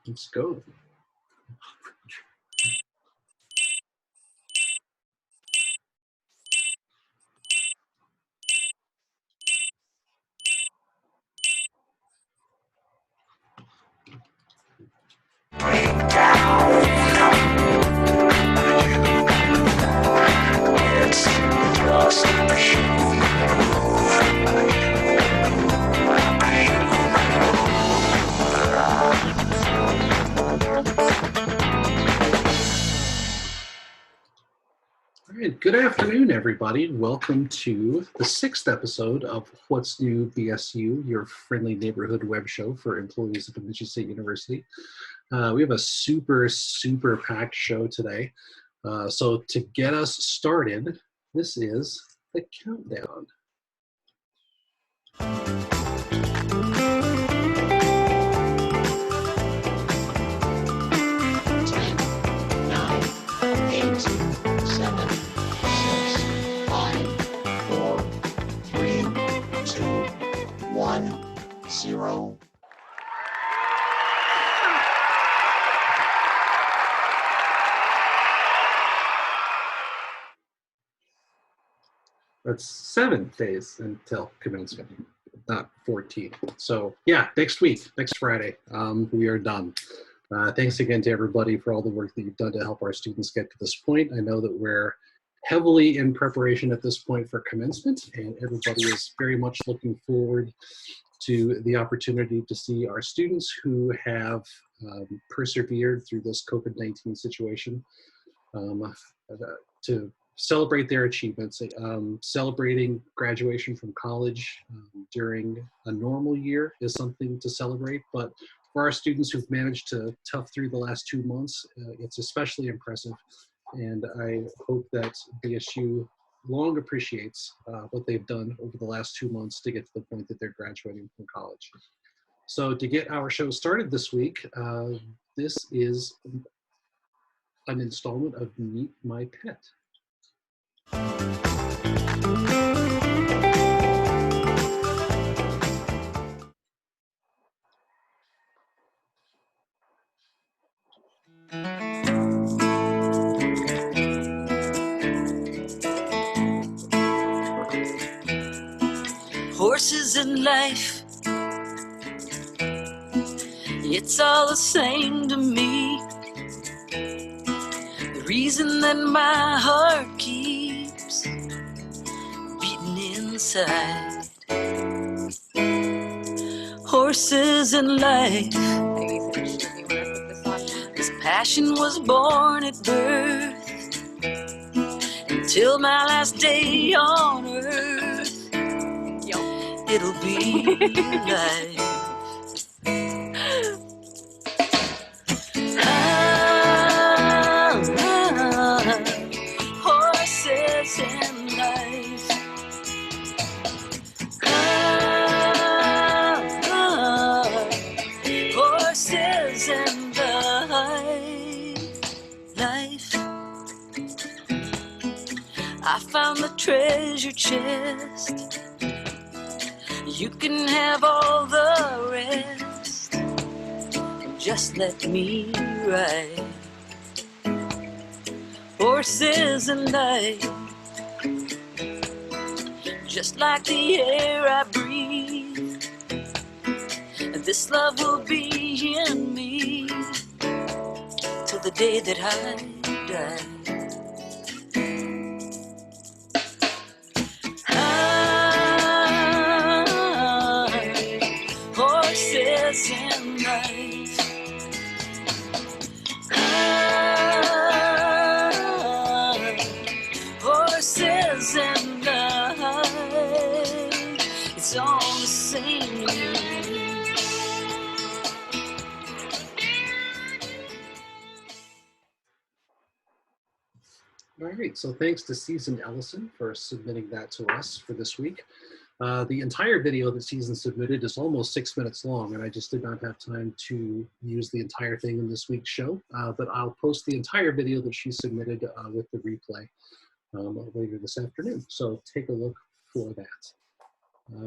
Let's go. All right, good afternoon, everybody. Welcome to the 6th episode of What's New BSU, your friendly neighborhood web show for employees at Da Vinci State University. We have a super packed show today. So to get us started, this is the countdown. 0. That's 7 days until commencement, not 14. So yeah, next week, next Friday, we are done. Thanks again to everybody for all the work that you've done to help our students get to this point. I know that we're heavily in preparation at this point for commencement, and everybody is very much looking forward to the opportunity to see our students who have persevered through this COVID-19 situation, to celebrate their achievements. Celebrating graduation from college during a normal year is something to celebrate, but for our students who've managed to tough through the last 2 months, it's especially impressive. And I hope that BSU long appreciates what they've done over the last 2 months to get to the point that they're graduating from college. So to get our show started this week, this is an installment of Meet My Pet. Horses in life, it's all the same to me. The reason that my heart keeps beating inside. Horses in life, this passion was born at birth. Until my last day on earth, it'll be life. Horses in life. Horses in life. I found the treasure chest. You can have all the rest. Just let me ride. Horses in life, just like the air I breathe. And this love will be in me till the day that I die. Horses in life. Horses in life. It's all the same. All right, so thanks to Season Ellison for submitting that to us for this week. The entire video that Season submitted is almost 6 minutes long, and I just did not have time to use the entire thing in this week's show, but I'll post the entire video that she submitted with the replay later this afternoon, so take a look for that.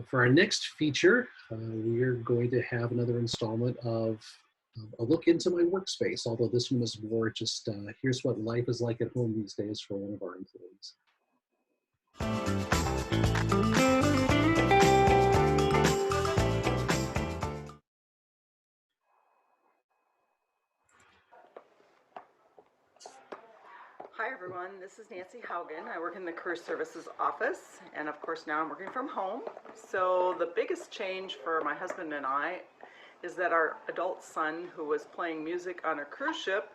For our next feature, we are going to have another installment of a look into my workspace, although this one is more just here's what life is like at home these days for one of our employees. Hi everyone, this is Nancy Haugen. I work in the Career Services office, and of course now I'm working from home. So the biggest change for my husband and I is that our adult son, who was playing music on a cruise ship,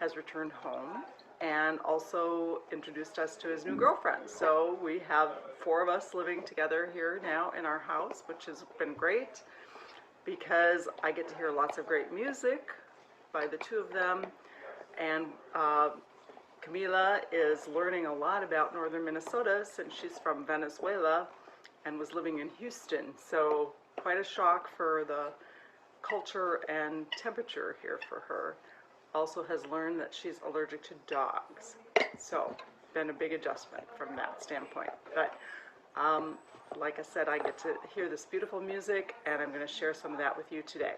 has returned home and also introduced us to his new girlfriend. So we have 4 of us living together here now in our house, which has been great because I get to hear lots of great music by the 2 of them, and Camila is learning a lot about northern Minnesota since she's from Venezuela and was living in Houston. So quite a shock for the culture and temperature here for her. Also has learned that she's allergic to dogs. So been a big adjustment from that standpoint. But like I said, I get to hear this beautiful music, and I'm going to share some of that with you today.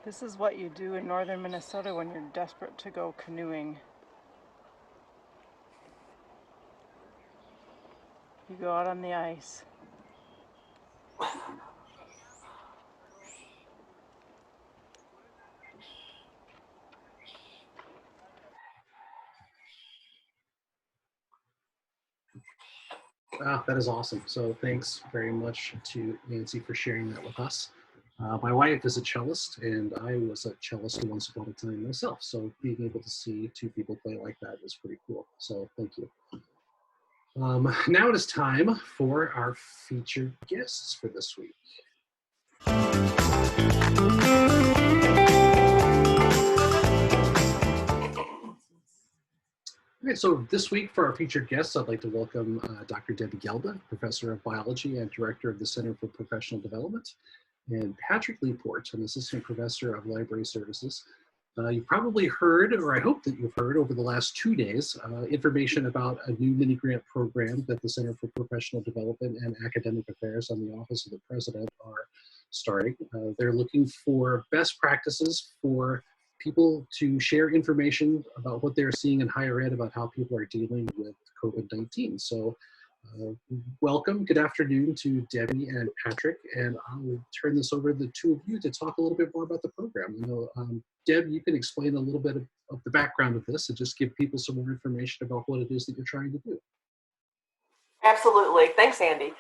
This is what you do in northern Minnesota when you're desperate to go canoeing. You go out on the ice. Wow, that is awesome. So thanks very much to Nancy for sharing that with us. My wife is a cellist, and I was a cellist once upon a time myself. So being able to see 2 people play like that is pretty cool. So thank you. Now it is time for our featured guests for this week. Okay, so this week for our featured guests, I'd like to welcome Dr. Debbie Guelda, Professor of Biology and Director of the Center for Professional Development, and Patrick Leeport, an Assistant Professor of Library Services. You've probably heard, or I hope that you've heard over the last 2 days, information about a new mini-grant program that the Center for Professional Development and Academic Affairs and the Office of the President are starting. They're looking for best practices for people to share information about what they're seeing in higher ed about how people are dealing with COVID-19. So welcome, good afternoon to Debbie and Patrick, and I'll turn this over to the 2 of you to talk a little bit more about the program. You know, Deb, you can explain a little bit of the background of this and just give people some more information about what it is that you're trying to do. Absolutely. Thanks, Andy.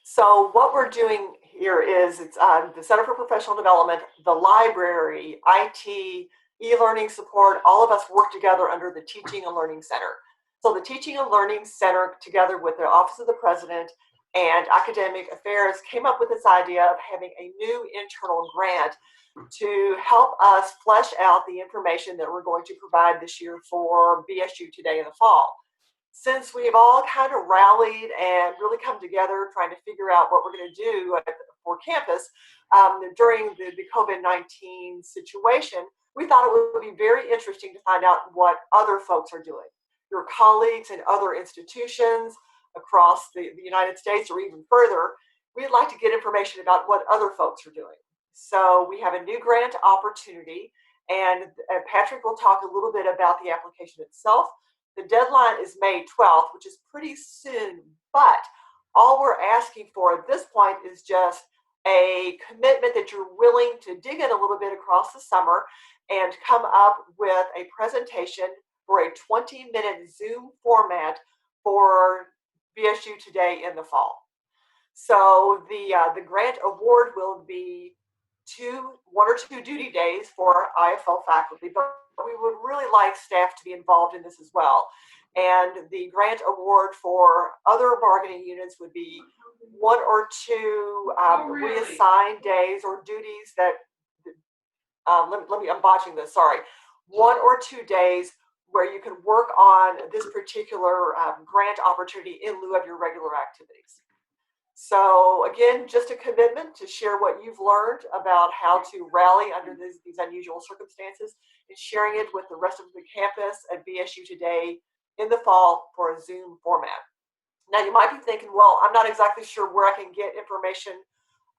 So what we're doing here is it's the Center for Professional Development, the library, IT, e-learning support, all of us work together under the Teaching and Learning Center. So the Teaching and Learning Center, together with the Office of the President and Academic Affairs, came up with this idea of having a new internal grant to help us flesh out the information that we're going to provide this year for BSU Today in the fall. since we've all kind of rallied and really come together trying to figure out what we're going to do for campus during the COVID-19 situation, we thought it would be very interesting to find out what other folks are doing. Your colleagues in other institutions across the United States or even further, we'd like to get information about what other folks are doing. So we have a new grant opportunity, and Patrick will talk a little bit about the application itself. The deadline is May 12th, which is pretty soon, but all we're asking for at this point is just a commitment that you're willing to dig in a little bit across the summer and come up with a presentation for a 20-minute Zoom format for BSU Today in the fall. So the grant award will be 1 or 2 duty days for IFL faculty, but we would really like staff to be involved in this as well. And the grant award for other bargaining units would be 1 or 2 reassigned days or duties that, I'm botching this, sorry. 1 or 2 days where you can work on this particular grant opportunity in lieu of your regular activities. So again, just a commitment to share what you've learned about how to rally under these unusual circumstances and sharing it with the rest of the campus at BSU Today in the fall for a Zoom format. Now you might be thinking, well, I'm not exactly sure where I can get information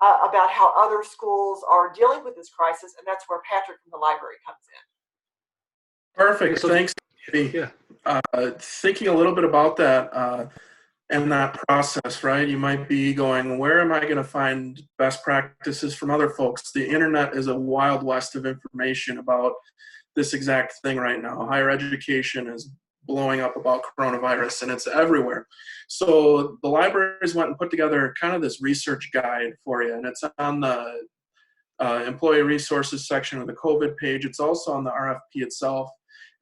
about how other schools are dealing with this crisis, and that's where Patrick from the library comes in. Perfect, thanks, Andy. Yeah. Thinking a little bit about that, and that process, right? You might be going, where am I going to find best practices from other folks? The internet is a wild west of information about this exact thing right now. Higher education is blowing up about coronavirus, and it's everywhere. So the libraries went and put together kind of this research guide for you, and it's on the employee resources section of the COVID page. It's also on the RFP itself.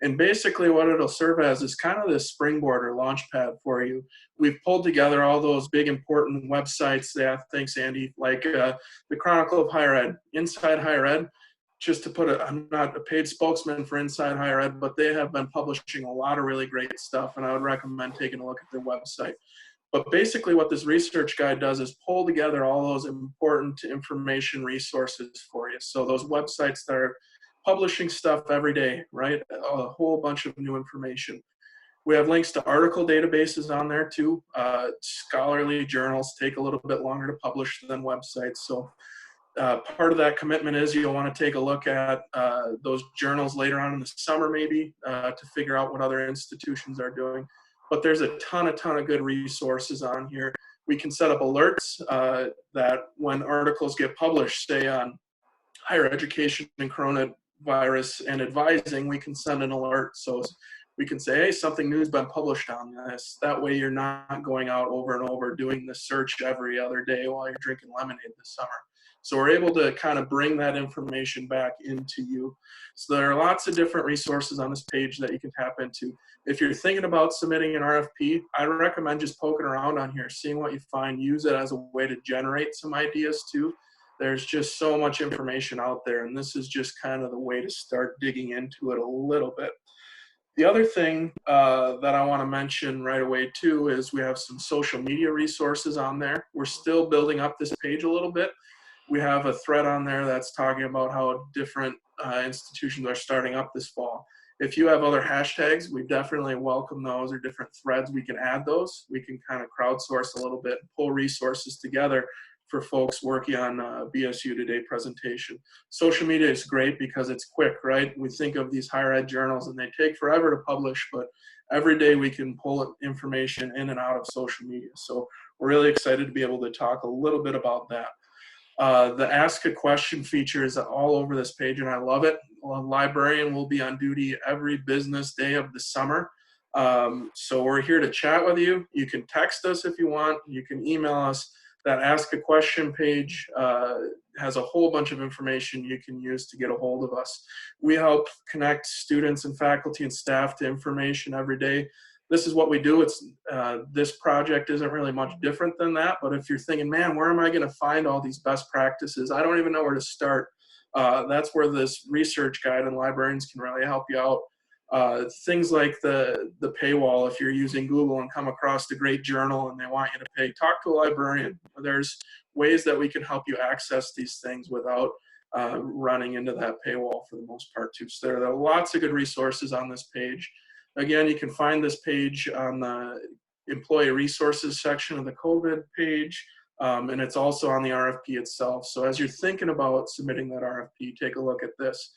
And basically what it'll serve as is kind of this springboard or launch pad for you. We've pulled together all those big important websites, thanks Andy, like the Chronicle of Higher Ed, Inside Higher Ed. Just to put I'm not a paid spokesman for Inside Higher Ed, but they have been publishing a lot of really great stuff, and I would recommend taking a look at their website. But basically what this research guide does is pull together all those important information resources for you. So those websites that are publishing stuff every day, right? A whole bunch of new information. We have links to article databases on there too. Scholarly journals take a little bit longer to publish than websites. So part of that commitment is you'll want to take a look at those journals later on in the summer maybe to figure out what other institutions are doing. But there's a ton of good resources on here. We can set up alerts that when articles get published, say on higher education and coronavirus and advising, we can send an alert. So we can say, hey, something new has been published on this. That way you're not going out over and over doing the search every other day while you're drinking lemonade this summer. So we're able to kind of bring that information back into you. So there are lots of different resources on this page that you can tap into. If you're thinking about submitting an RFP, I recommend just poking around on here, seeing what you find, use it as a way to generate some ideas too. There's just so much information out there, and this is just kind of the way to start digging into it a little bit. The other thing that I want to mention right away too is we have some social media resources on there. We're still building up this page a little bit. We have a thread on there that's talking about how different institutions are starting up this fall. If you have other hashtags, we definitely welcome those, or different threads, we can add those. We can kind of crowdsource a little bit, pull resources together for folks working on BSU Today presentation. Social media is great because it's quick, right? We think of these higher ed journals and they take forever to publish, but every day we can pull information in and out of social media. So we're really excited to be able to talk a little bit about that. The Ask a Question feature is all over this page, and I love it. A librarian will be on duty every business day of the summer. So we're here to chat with you. You can text us if you want. You can email us. That Ask a Question page has a whole bunch of information you can use to get a hold of us. We help connect students and faculty and staff to information every day. This is what we do. It's this project isn't really much different than that, but if you're thinking, man, where am I going to find all these best practices? I don't even know where to start. That's where this research guide and librarians can really help you out. Things like the paywall, if you're using Google and come across a great journal and they want you to pay, talk to a librarian. There's ways that we can help you access these things without running into that paywall for the most part too. So there are lots of good resources on this page. Again, you can find this page on the employee resources section of the COVID page, and it's also on the RFP itself. So as you're thinking about submitting that RFP, take a look at this.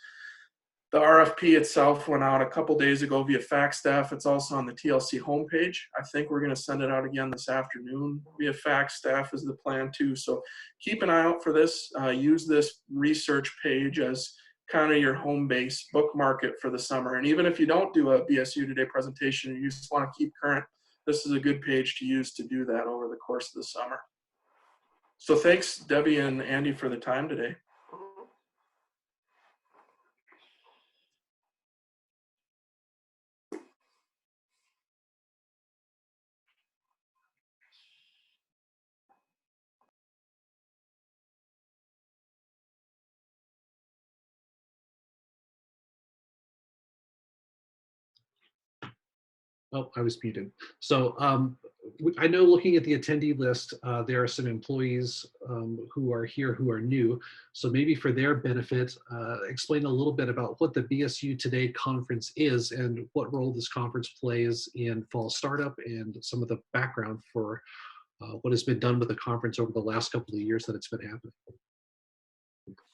The RFP itself went out a couple days ago via fax staff. It's also on the TLC homepage. I think we're going to send it out again this afternoon via fax staff is the plan too. So keep an eye out for this. Use this research page as kind of your home base, bookmark it for the summer. And even if you don't do a BSU Today presentation, you just want to keep current, this is a good page to use to do that over the course of the summer. So thanks, Debbie and Andy, for the time today. Oh, I was muted. So I know looking at the attendee list, there are some employees who are here who are new. So maybe for their benefit, explain a little bit about what the BSU Today conference is and what role this conference plays in fall startup and some of the background for what has been done with the conference over the last couple of years that it's been happening.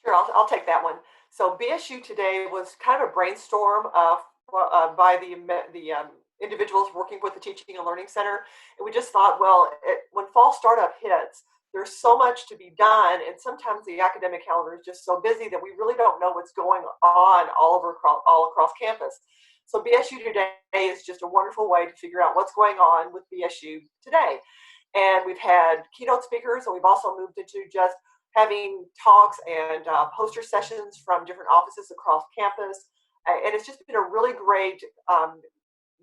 Sure, I'll take that one. So BSU Today was kind of a brainstorm by the individuals working with the Teaching and Learning Center. And we just thought, well, when fall startup hits, there's so much to be done. And sometimes the academic calendar is just so busy that we really don't know what's going on all across campus. So BSU Today is just a wonderful way to figure out what's going on with BSU Today. And we've had keynote speakers, and we've also moved into just having talks and poster sessions from different offices across campus. And it's just been a really great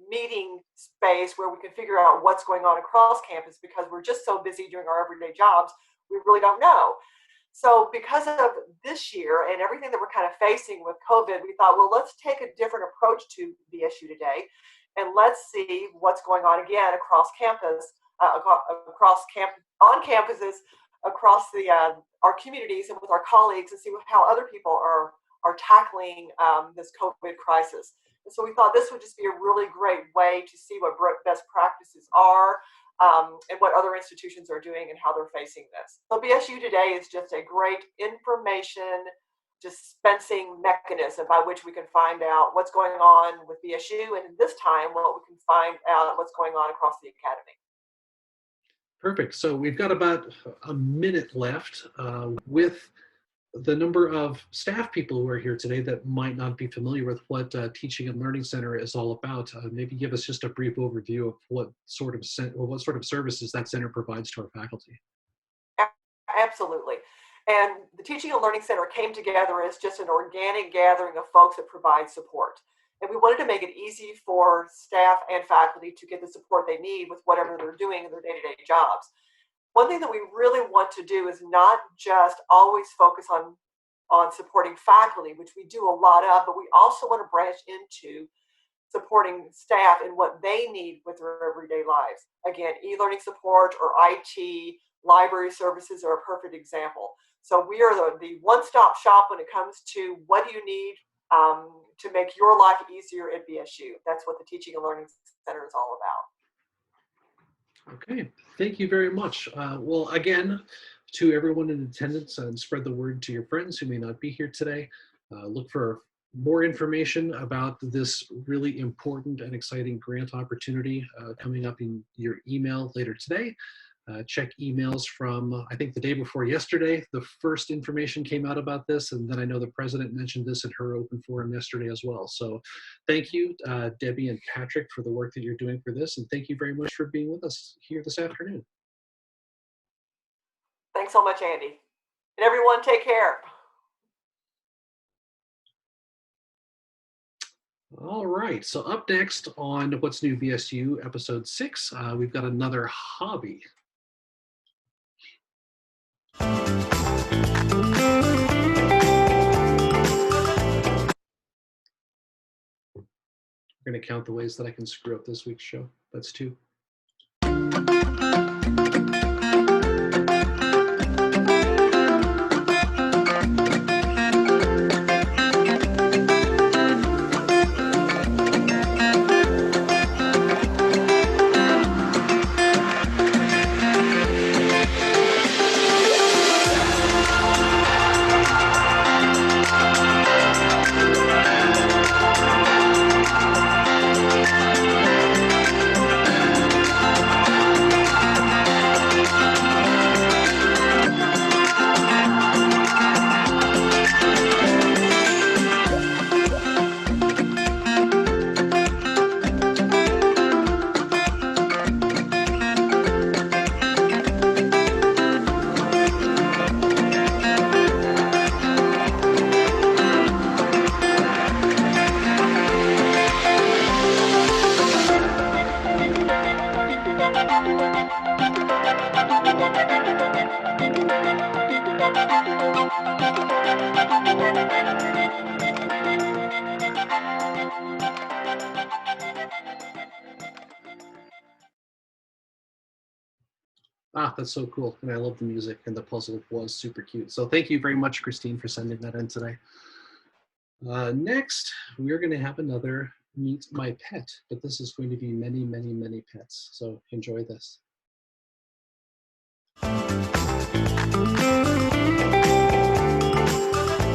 meeting space where we can figure out what's going on across campus, because we're just so busy doing our everyday jobs, we really don't know. So because of this year and everything that we're kind of facing with COVID, we thought, well, let's take a different approach to BSU Today, and let's see what's going on again across campus, on campuses, across our communities and with our colleagues, and see how other people are tackling this COVID crisis. And so we thought this would just be a really great way to see what best practices are and what other institutions are doing and how they're facing this. So BSU Today is just a great information dispensing mechanism by which we can find out what's going on with BSU, and this time, well, we can find out what's going on across the academy. Perfect. So we've got about a minute left with the number of staff people who are here today that might not be familiar with what Teaching and Learning Center is all about. Maybe give us just a brief overview of what sort of services that center provides to our faculty. Absolutely. And the Teaching and Learning Center came together as just an organic gathering of folks that provide support. And we wanted to make it easy for staff and faculty to get the support they need with whatever they're doing in their day-to-day jobs. One thing that we really want to do is not just always focus on supporting faculty, which we do a lot of, but we also want to branch into supporting staff in what they need with their everyday lives. Again, e-learning support or IT, library services are a perfect example. So we are the one-stop shop when it comes to what do you need to make your life easier at BSU. That's what the Teaching and Learning Center is all about. Okay, thank you very much. Well, again, to everyone in attendance, and spread the word to your friends who may not be here today. Look for more information about this really important and exciting grant opportunity coming up in your email later today. Check emails from, I think, the day before yesterday. The first information came out about this, and then I know the president mentioned this in her open forum yesterday as well. So thank you, Debbie and Patrick, for the work that you're doing for this, and thank you very much for being with us here this afternoon. Thanks so much, Andy. And everyone, take care. All right, so up next on What's New BSU, episode 6, we've got another hobby. We're going to count the ways that I can screw up this week's show. That's 2. Ah, that's so cool. And I love the music, and the puzzle was super cute. So thank you very much, Christine, for sending that in today. Next, we're going to have another Meet My Pet, but this is going to be many, many, many pets. So enjoy this.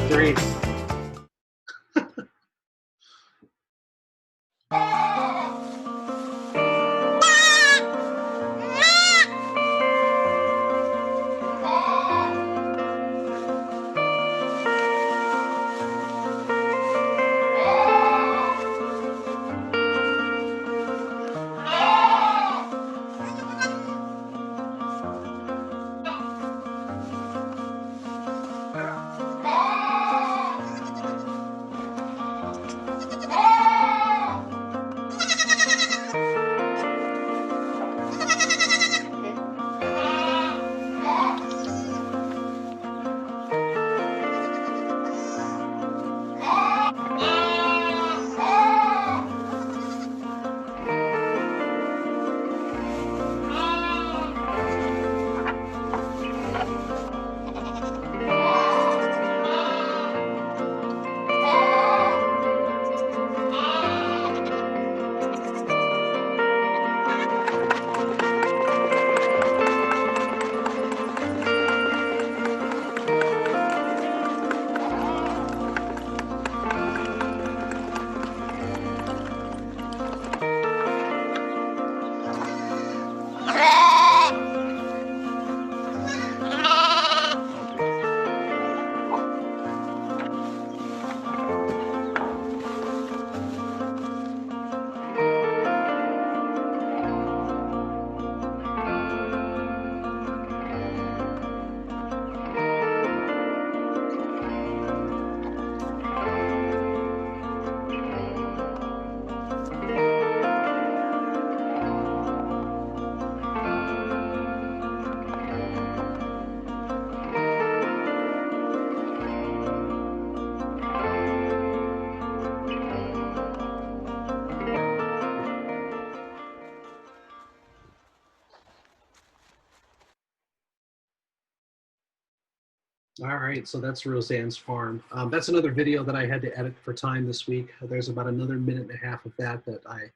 Great. All right, so that's Roseanne's farm. That's another video that I had to edit for time this week. There's about another minute and a half of that I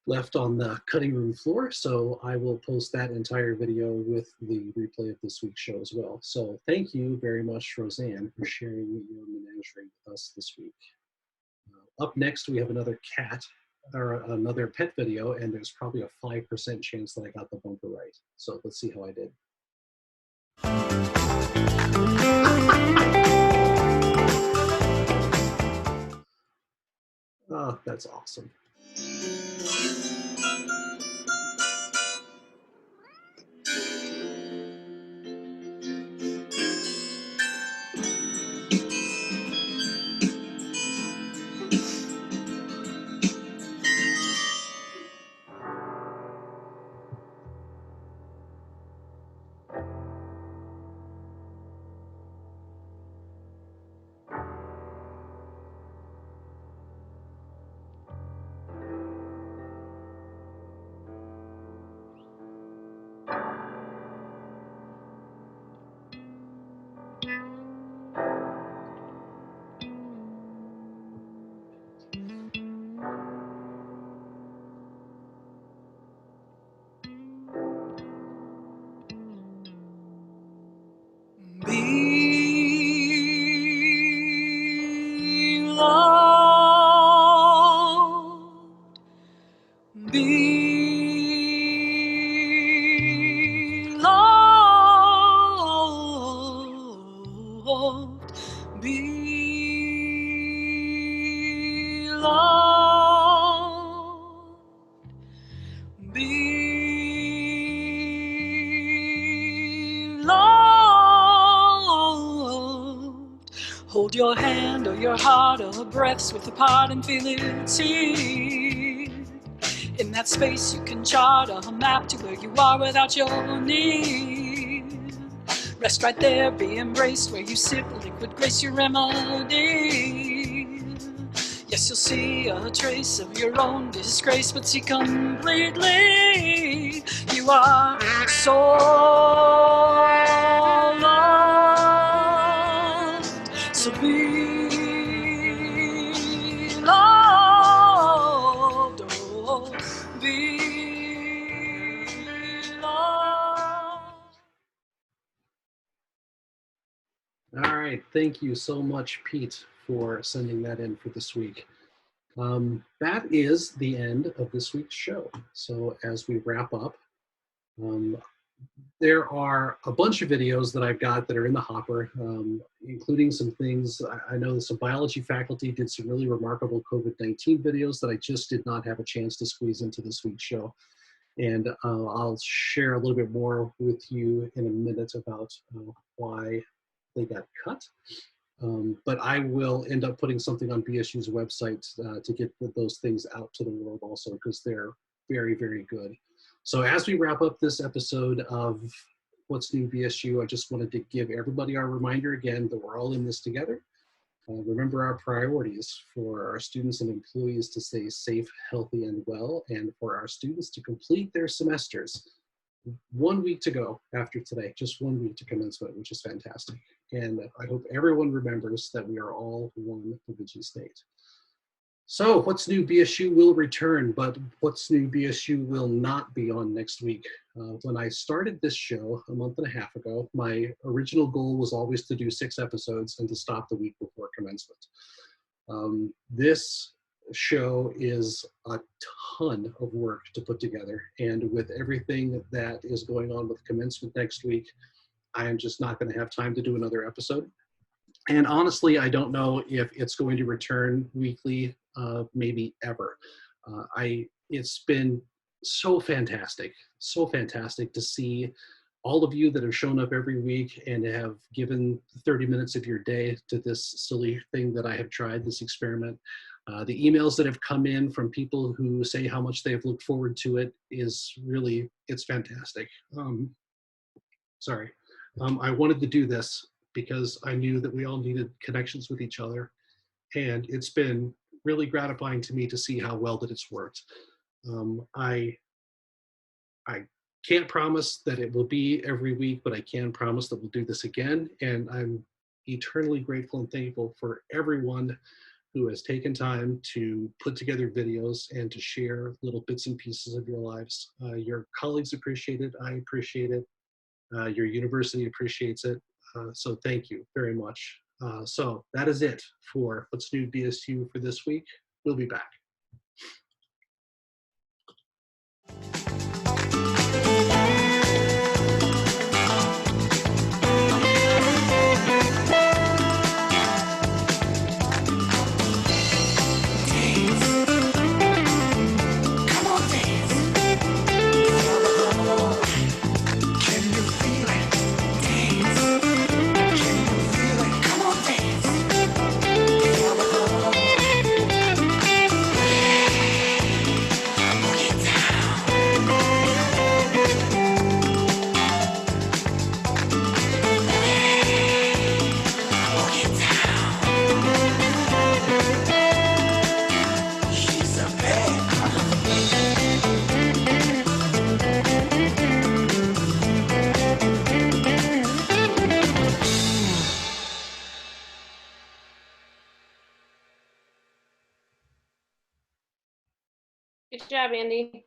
left on the cutting room floor, so I will post that entire video with the replay of this week's show as well. So thank you very much, Roseanne, for sharing your menagerie with us this week. Up next, we have another cat, or another pet video, and there's probably a 5% chance that I got the bumper right. So let's see how I did. Oh, that's awesome. Hold your hand or your heart or breaths with apart and feel it see. In that space you can chart a map to where you are without your need. Rest right there, be embraced where you sit, liquid grace your remedy. Yes, you'll see a trace of your own disgrace, but see completely. You are so loved, so be loved, oh, be loved. All right, thank you so much, Pete, for sending that in for this week. That is the end of this week's show. So as we wrap up, there are a bunch of videos that I've got that are in the hopper, including some things. I know some biology faculty did some really remarkable COVID-19 videos that I just did not have a chance to squeeze into this week's show. And I'll share a little bit more with you in a minute about why they got cut. But I will end up putting something on BSU's website to get those things out to the world also, because they're very, very good. So as we wrap up this episode of What's New BSU, I just wanted to give everybody our reminder again that we're all in this together. Remember our priorities for our students and employees to stay safe, healthy, and well, and for our students to complete their semesters. 1 week to go after today, just 1 week to commencement, which is fantastic. And I hope everyone remembers that we are all one Da Vinci State. So What's New BSU will return, but What's New BSU will not be on next week. When I started this show a month and a half ago, my original goal was always to do 6 episodes and to stop the week before commencement. This show is a ton of work to put together, and with everything that is going on with commencement next week, I am just not going to have time to do another episode. And honestly, I don't know if it's going to return weekly, maybe ever. It's been so fantastic to see all of you that have shown up every week and have given 30 minutes of your day to this silly thing that I have tried, this experiment. The emails that have come in from people who say how much they've looked forward to it is really, it's fantastic. I wanted to do this because I knew that we all needed connections with each other. And it's been really gratifying to me to see how well that it's worked. I can't promise that it will be every week, but I can promise that we'll do this again. And I'm eternally grateful and thankful for everyone who has taken time to put together videos and to share little bits and pieces of your lives. Your colleagues appreciate it. I appreciate it. Your university appreciates it. So thank you very much. So that is it for What's New BSU for this week. We'll be back. Good job, Andy.